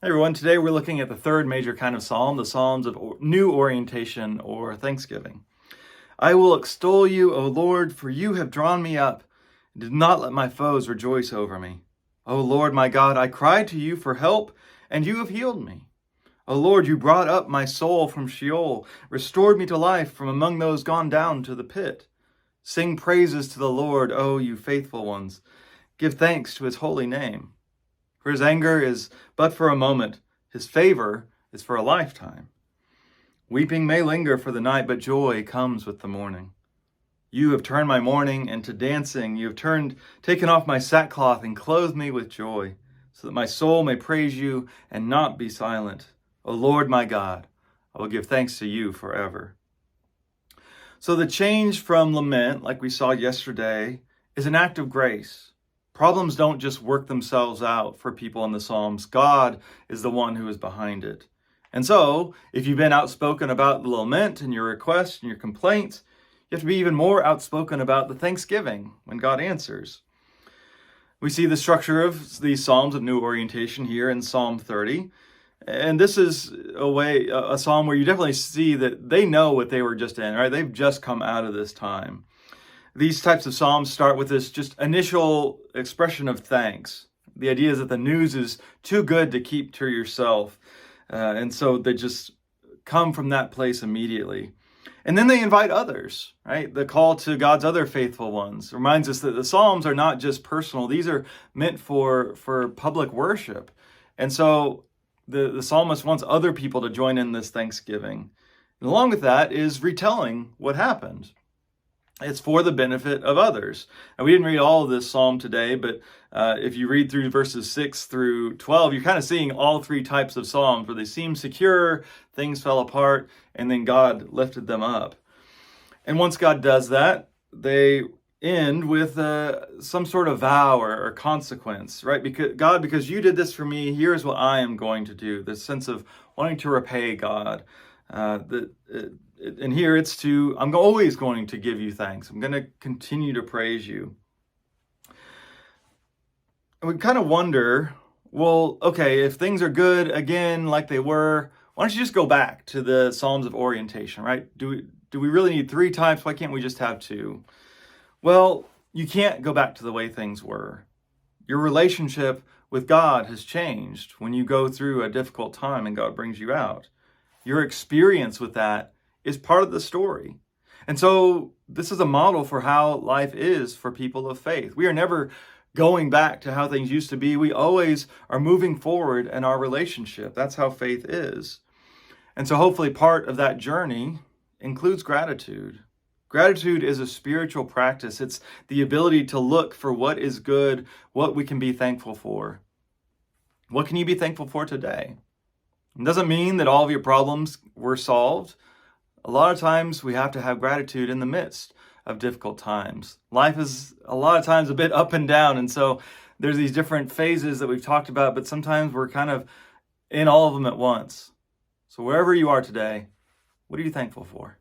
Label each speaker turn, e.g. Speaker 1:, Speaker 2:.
Speaker 1: Hey everyone, today we're looking at the third major kind of psalm, the Psalms of New Orientation or Thanksgiving. I will extol you, O Lord, for you have drawn me up and did not let my foes rejoice over me. O Lord my God, I cried to you for help, and you have healed me. O Lord, you brought up my soul from Sheol, restored me to life from among those gone down to the pit. Sing praises to the Lord, O you faithful ones. Give thanks to his holy name. For his anger is but for a moment, his favor is for a lifetime. Weeping may linger for the night, but joy comes with the morning. You have turned my mourning into dancing. You have taken off my sackcloth and clothed me with joy, so that my soul may praise you and not be silent. O Lord my God, I will give thanks to you forever. So the change from lament, like we saw yesterday, is an act of grace. Problems don't just work themselves out for people in the Psalms. God is the one who is behind it. And so, if you've been outspoken about the lament and your requests and your complaints, you have to be even more outspoken about the thanksgiving when God answers. We see the structure of these Psalms of New Orientation here in Psalm 30. And this is a psalm where you definitely see that they know what they were just in, right? They've just come out of this time. These types of psalms start with this just initial expression of thanks. The idea is that the news is too good to keep to yourself. And so they just come from that place immediately. And then they invite others, right? The call to God's other faithful ones reminds us that the Psalms are not just personal. These are meant for public worship. And so the psalmist wants other people to join in this thanksgiving. And along with that is retelling what happened. It's for the benefit of others. And we didn't read all of this psalm today, but if you read through verses 6 through 12, you're kind of seeing all three types of psalms where they seem secure, things fell apart, and then God lifted them up. And once God does that, they end with some sort of vow or consequence, right? Because you did this for me, here's what I am going to do. This sense of wanting to repay God. And here it's I'm always going to give you thanks. I'm going to continue to praise you. And we kind of wonder, well, okay, if things are good again like they were, why don't you just go back to the Psalms of Orientation, right? Do we really need three types? Why can't we just have two? Well, you can't go back to the way things were. Your relationship with God has changed when you go through a difficult time and God brings you out. Your experience with that is part of the story. And so this is a model for how life is for people of faith. We are never going back to how things used to be. We always are moving forward in our relationship. That's how faith is. And so hopefully part of that journey includes gratitude. Gratitude is a spiritual practice. It's the ability to look for what is good, what we can be thankful for. What can you be thankful for today? It doesn't mean that all of your problems were solved. A lot of times we have to have gratitude in the midst of difficult times. Life is a lot of times a bit up and down. And so there's these different phases that we've talked about, but sometimes we're kind of in all of them at once. So wherever you are today, what are you thankful for?